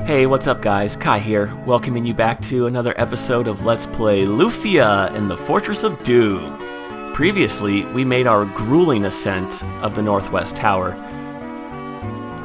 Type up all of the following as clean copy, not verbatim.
Hey, what's up guys? Kai here, welcoming you back to another episode of Let's Play Lufia in the Fortress of Doom. Previously, we made our grueling ascent of the Northwest Tower,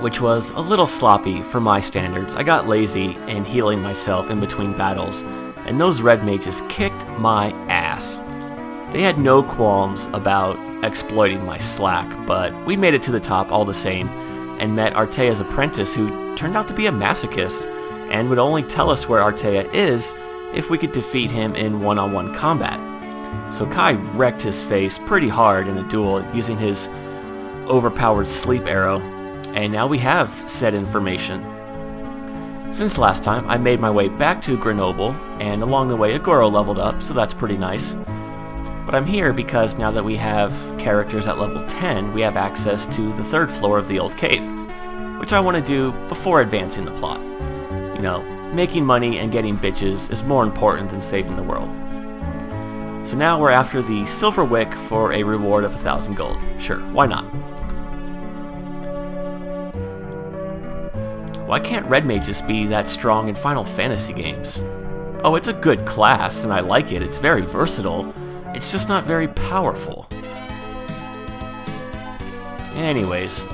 which was a little sloppy for my standards. I got lazy in healing myself in between battles, and those red mages kicked my ass. They had no qualms about exploiting my slack, but we made it to the top all the same, and met Artea's apprentice, who turned out to be a masochist, and would only tell us where Artea is if we could defeat him in one-on-one combat. So Kai wrecked his face pretty hard in a duel using his overpowered sleep arrow, and now we have said information. Since last time, I made my way back to Grenoble, and along the way Agoro leveled up, so that's pretty nice. But I'm here because now that we have characters at level 10, we have access to the third floor of the old cave, which I want to do before advancing the plot. You know, making money and getting bitches is more important than saving the world. So now we're after the silver wick for a reward of 1,000 gold. Sure, why not? Why can't red mages be that strong in Final Fantasy games? Oh, it's a good class, and I like it. It's very versatile. It's just not very powerful. Anyways,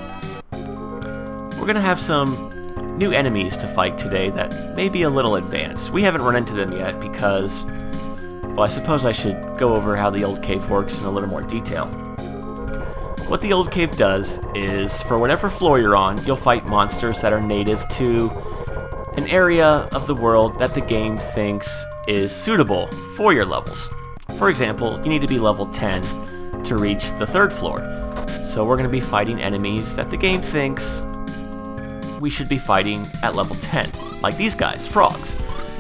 we're gonna have some new enemies to fight today that may be a little advanced. We haven't run into them yet because, well, I suppose I should go over how the old cave works in a little more detail. What the old cave does is, for whatever floor you're on, you'll fight monsters that are native to an area of the world that the game thinks is suitable for your levels. For example, you need to be level 10 to reach the third floor. So we're going to be fighting enemies that the game thinks we should be fighting at level 10. Like these guys, frogs,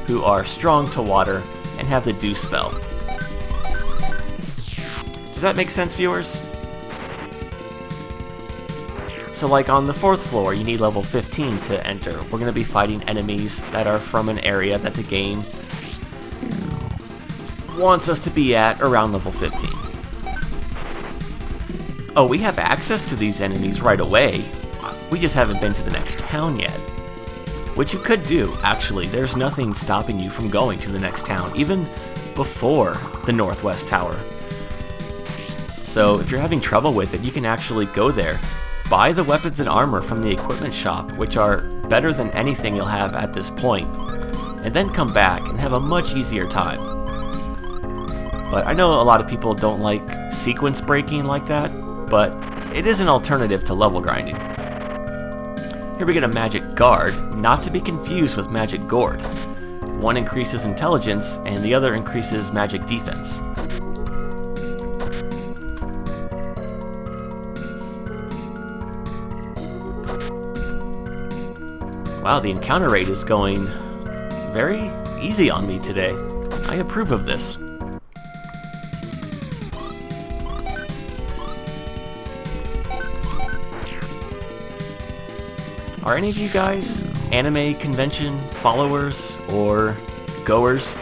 who are strong to water and have the dew spell. Does that make sense, viewers? So like on the fourth floor, you need level 15 to enter. We're going to be fighting enemies that are from an area that the game wants us to be at around level 15. Oh, we have access to these enemies right away. We just haven't been to the next town yet. Which you could do, actually. There's nothing stopping you from going to the next town, even before the Northwest Tower. So if you're having trouble with it, you can actually go there, buy the weapons and armor from the equipment shop, which are better than anything you'll have at this point, and then come back and have a much easier time. But I know a lot of people don't like sequence breaking like that, but it is an alternative to level grinding. Here we get a magic guard, not to be confused with magic gourd. One increases intelligence and the other increases magic defense. Wow, the encounter rate is going very easy on me today. I approve of this. Are any of you guys anime convention followers or goers?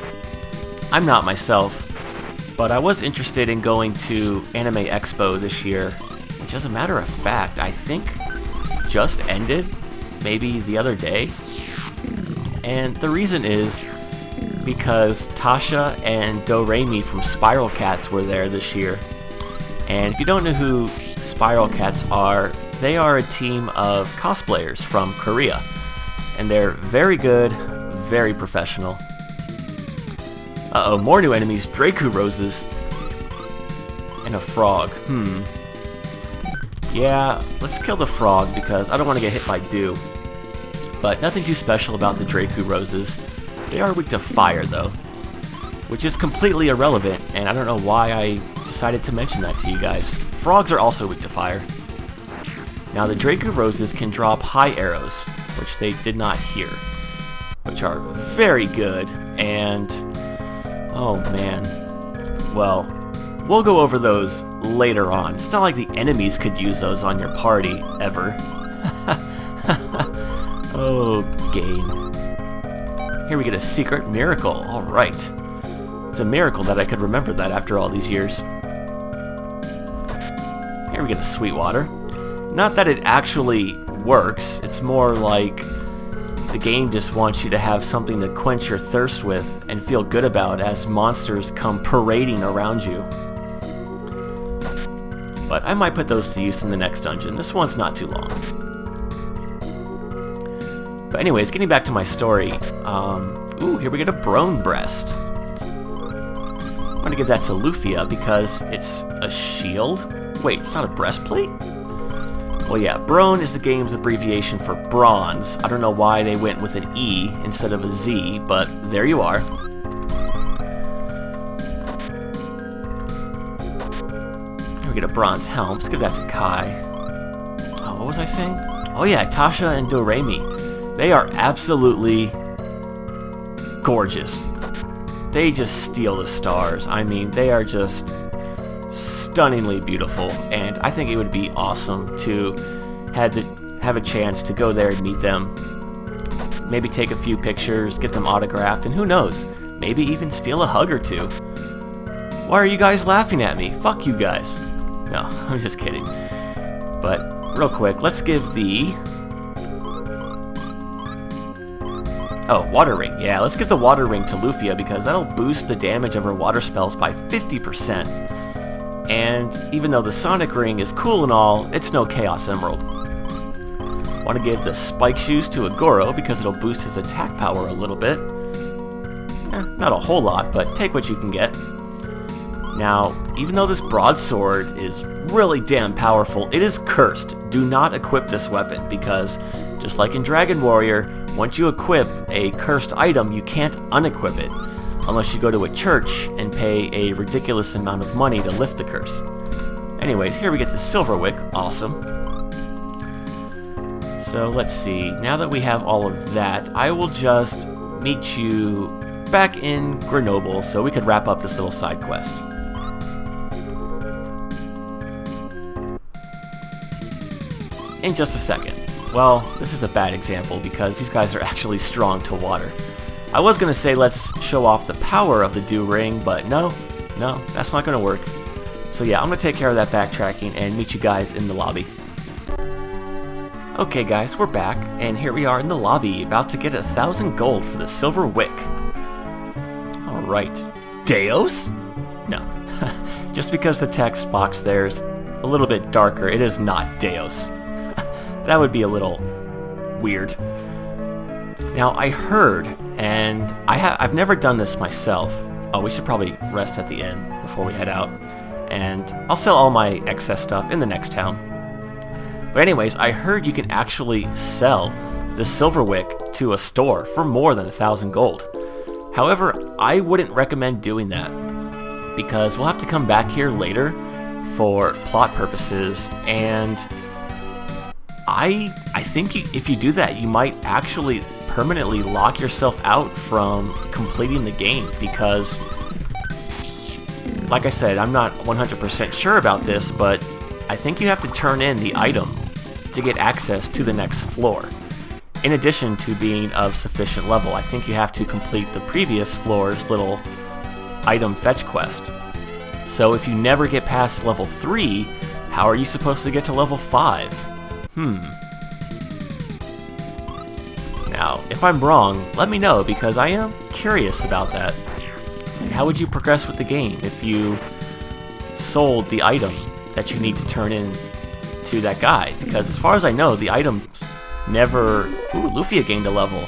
I'm not myself, but I was interested in going to Anime Expo this year, which as a matter of fact, I think just ended, maybe the other day. And the reason is because Tasha and Do-Re-Mi from Spiral Cats were there this year. And if you don't know who Spiral Cats are, they are a team of cosplayers from Korea, and they're very good, very professional. Uh-oh, more new enemies, Draku Roses, and a frog. Yeah, let's kill the frog because I don't want to get hit by dew. But nothing too special about the Draku Roses. They are weak to fire though, which is completely irrelevant, and I don't know why I decided to mention that to you guys. Frogs are also weak to fire. Now the Draku Roses can drop high arrows, which they did not hear, which are very good, and oh man, well, we'll go over those later on. It's not like the enemies could use those on your party, ever. Oh, game. Here we get a secret miracle, alright. It's a miracle that I could remember that after all these years. Here we get a sweet water. Not that it actually works, it's more like the game just wants you to have something to quench your thirst with and feel good about as monsters come parading around you. But I might put those to use in the next dungeon. This one's not too long. But anyways, getting back to my story. Ooh, here we get a Brone Breast. I'm going to give that to Lufia because it's a shield. Wait, it's not a breastplate? Well, yeah, Brone is the game's abbreviation for bronze. I don't know why they went with an E instead of a Z, but there you are. Here we get a bronze helm. Let's give that to Kai. Oh, what was I saying? Oh yeah, Tasha and Doremi. They are absolutely gorgeous. They just steal the stars. I mean, they are just stunningly beautiful, and I think it would be awesome to have a chance to go there and meet them. Maybe take a few pictures, get them autographed, and who knows, maybe even steal a hug or two. Why are you guys laughing at me? Fuck you guys. No, I'm just kidding. But real quick, let's give the... Oh, Water Ring. Yeah, let's give the Water Ring to Lufia because that'll boost the damage of her water spells by 50%. And even though the Sonic Ring is cool and all, it's no Chaos Emerald. Want to give the Spike Shoes to Agoro because it'll boost his attack power a little bit. Not a whole lot, but take what you can get. Now, even though this broadsword is really damn powerful, it is cursed. Do not equip this weapon because, just like in Dragon Warrior, once you equip a cursed item, you can't unequip it, unless you go to a church and pay a ridiculous amount of money to lift the curse. Anyways, here we get the Silverwick. Awesome. So let's see, now that we have all of that, I will just meet you back in Grenoble so we could wrap up this little side quest. In just a second. Well, this is a bad example because these guys are actually strong to water. I was going to say let's show off the power of the Dew Ring, but no, that's not going to work. So yeah, I'm going to take care of that backtracking and meet you guys in the lobby. Okay guys, we're back, and here we are in the lobby, about to get 1,000 gold for the Silver Wick. Alright. Deos? No. Just because the text box there is a little bit darker, it is not Deos. That would be a little weird. Now, I heard, and I've never done this myself. Oh, we should probably rest at the inn before we head out. And I'll sell all my excess stuff in the next town. But anyways, I heard you can actually sell the Silverwick to a store for more than 1,000 gold. However, I wouldn't recommend doing that because we'll have to come back here later for plot purposes, and I think if you do that, you might actually permanently lock yourself out from completing the game because, like I said, I'm not 100% sure about this, but I think you have to turn in the item to get access to the next floor. In addition to being of sufficient level, I think you have to complete the previous floor's little item fetch quest. So if you never get past level 3, how are you supposed to get to level 5? Now, if I'm wrong, let me know because I am curious about that. How would you progress with the game if you sold the item that you need to turn in to that guy? Because as far as I know, the items never... Ooh, Lufia gained a level.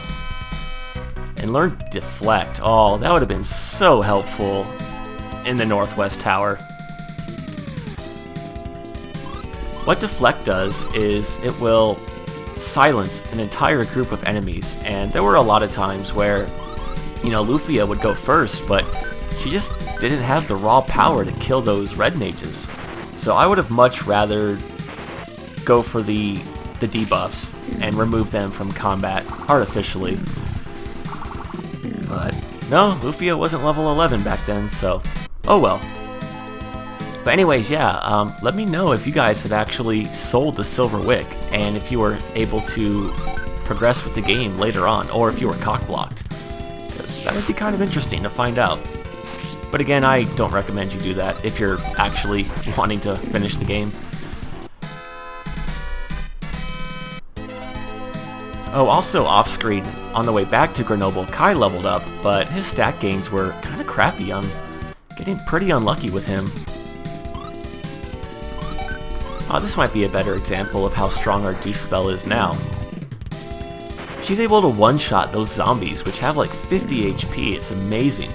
And learned Deflect. Oh, that would have been so helpful in the Northwest Tower. What Deflect does is it will silence an entire group of enemies, and there were a lot of times where, you know, Lufia would go first, but she just didn't have the raw power to kill those red mages. So I would have much rather go for the debuffs and remove them from combat artificially. But no, Lufia wasn't level 11 back then, so oh well. But anyways, yeah, let me know if you guys have actually sold the Silver Wick, and if you were able to progress with the game later on, or if you were cock-blocked. Because that would be kind of interesting to find out. But again, I don't recommend you do that if you're actually wanting to finish the game. Oh, also off-screen, on the way back to Grenoble, Kai leveled up, but his stat gains were kind of crappy. I'm getting pretty unlucky with him. This might be a better example of how strong our Do spell is now. She's able to one-shot those zombies, which have like 50 HP. It's amazing.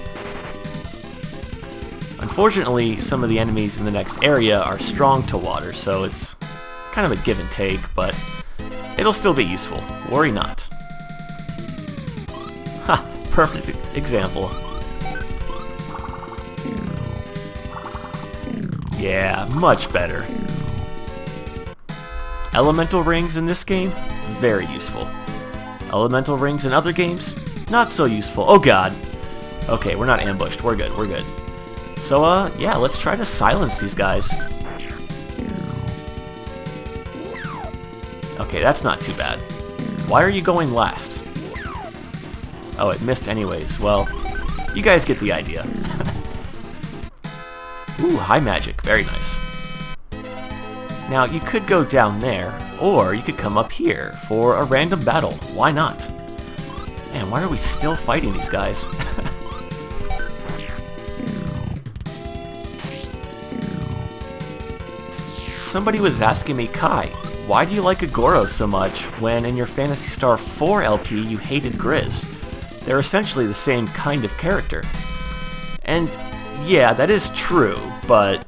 Unfortunately, some of the enemies in the next area are strong to water, so it's kind of a give and take, but it'll still be useful. Worry not. Ha! Perfect example. Yeah, much better. Elemental rings in this game, very useful. Elemental rings in other games, not so useful. Oh god. Okay, we're not ambushed. We're good, we're good. So, yeah, let's try to silence these guys. Okay, that's not too bad. Why are you going last? Oh, it missed anyways. Well, you guys get the idea. Ooh, high magic. Very nice. Now, you could go down there, or you could come up here for a random battle. Why not? Man, why are we still fighting these guys? Somebody was asking me, Kai, why do you like Agoro so much when in your Phantasy Star 4 LP you hated Grizz? They're essentially the same kind of character. And yeah, that is true, but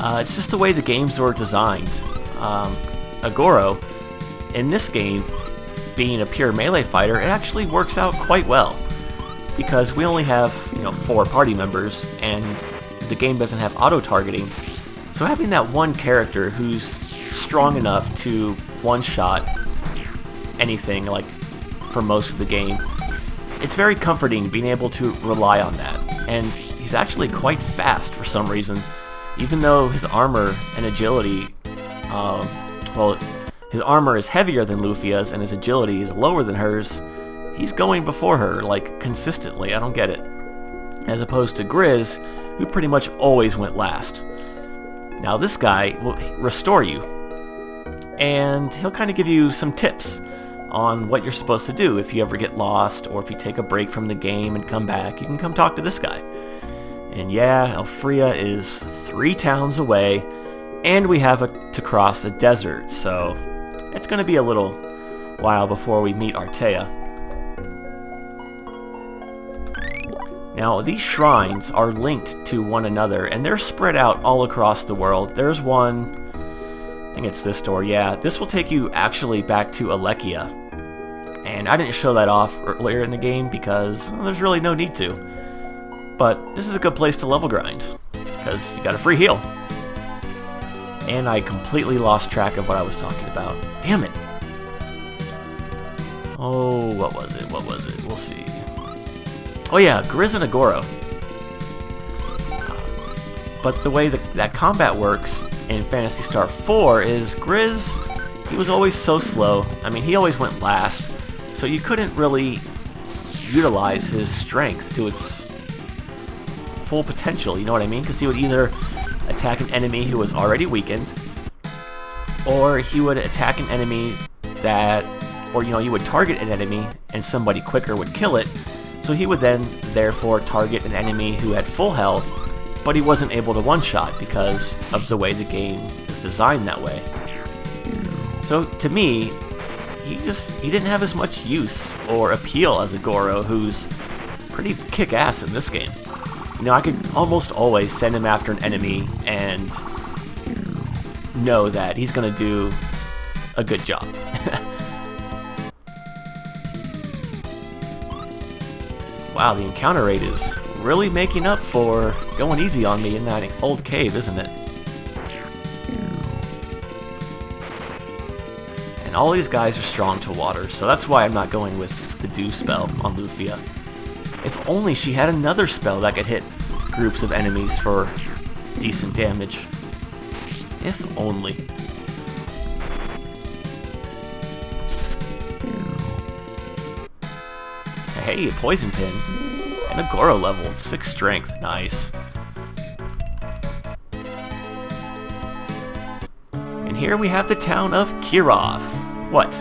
it's just the way the games were designed. Agoro, in this game, being a pure melee fighter, it actually works out quite well. Because we only have, 4 party members, and the game doesn't have auto-targeting. So having that one character who's strong enough to one-shot anything, like, for most of the game, it's very comforting being able to rely on that. And he's actually quite fast for some reason. Even though his armor and agility, well, his armor is heavier than Lufia's and his agility is lower than hers, he's going before her, like, consistently. I don't get it. As opposed to Grizz, who pretty much always went last. Now this guy will restore you, and he'll kind of give you some tips on what you're supposed to do if you ever get lost, or if you take a break from the game and come back, you can come talk to this guy. And yeah, Elfrea is 3 towns away, and we have to cross a desert, so it's going to be a little while before we meet Artea. Now, these shrines are linked to one another, and they're spread out all across the world. There's one, I think it's this door, yeah. This will take you actually back to Alekia. And I didn't show that off earlier in the game because there's really no need to. But this is a good place to level grind, because you got a free heal. And I completely lost track of what I was talking about. Damn it! Oh, what was it? What was it? We'll see. Oh yeah, Grizz and Agoro. But the way that combat works in Phantasy Star 4 is Grizz, he was always so slow. I mean, he always went last, so you couldn't really utilize his strength to its full potential, you know what I mean? Because he would either attack an enemy who was already weakened, or he would attack an enemy that, or you would target an enemy and somebody quicker would kill it, so he would then therefore target an enemy who had full health, but he wasn't able to one-shot because of the way the game is designed that way. So to me, he didn't have as much use or appeal as Agoro, who's pretty kick-ass in this game. I could almost always send him after an enemy and know that he's going to do a good job. Wow, the encounter rate is really making up for going easy on me in that old cave, isn't it? And all these guys are strong to water, so that's why I'm not going with the Do spell on Lufia. If only she had another spell that could hit groups of enemies for decent damage. If only. Hey, a poison pin. And a Goro level, 6 strength. Nice. And here we have the town of Kirov. What?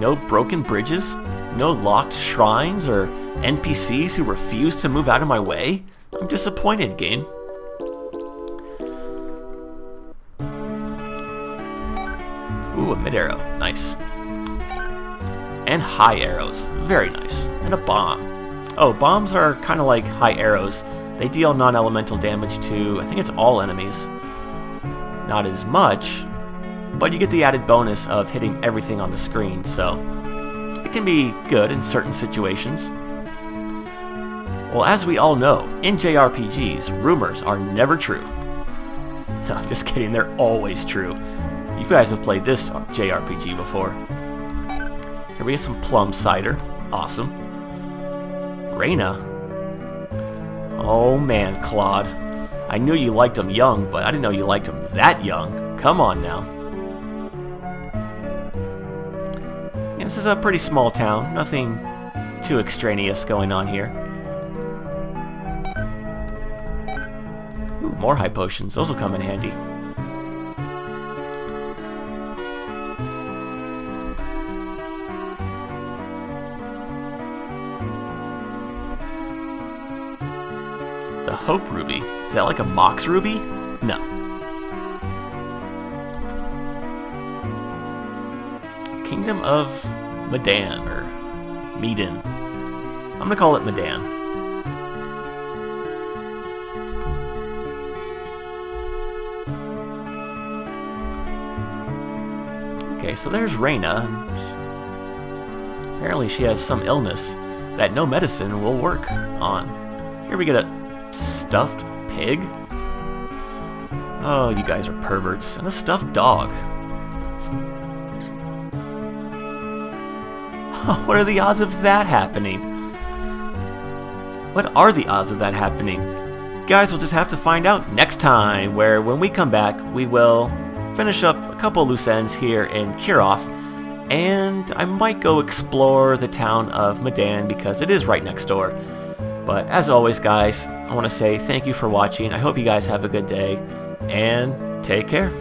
no broken bridges? No locked shrines or NPCs who refuse to move out of my way? I'm disappointed, game. Ooh, a mid-arrow. Nice. And high arrows. Very nice. And a bomb. Oh, bombs are kind of like high arrows. They deal non-elemental damage to, I think it's all enemies. Not as much, but you get the added bonus of hitting everything on the screen, so it can be good in certain situations. Well, as we all know, in JRPGs, rumors are never true. No, just kidding, they're always true. You guys have played this JRPG before. Here we get some plum cider. Awesome. Reyna. Oh man, Claude. I knew you liked him young, but I didn't know you liked him that young. Come on now. Yeah, this is a pretty small town. Nothing too extraneous going on here. Ooh, more high potions. Those will come in handy. The Hope Ruby. Is that like a Mox Ruby? No. Kingdom of Medan, or Medan. I'm gonna call it Medan. Okay, so there's Reyna. Apparently she has some illness that no medicine will work on. Here we get a stuffed pig? Oh, you guys are perverts. And a stuffed dog. What are the odds of that happening? What are the odds of that happening? Guys, we'll just have to find out next time, where when we come back, we will finish up a couple loose ends here in Kirov, and I might go explore the town of Medan because it is right next door. But as always, guys, I want to say thank you for watching. I hope you guys have a good day, and take care.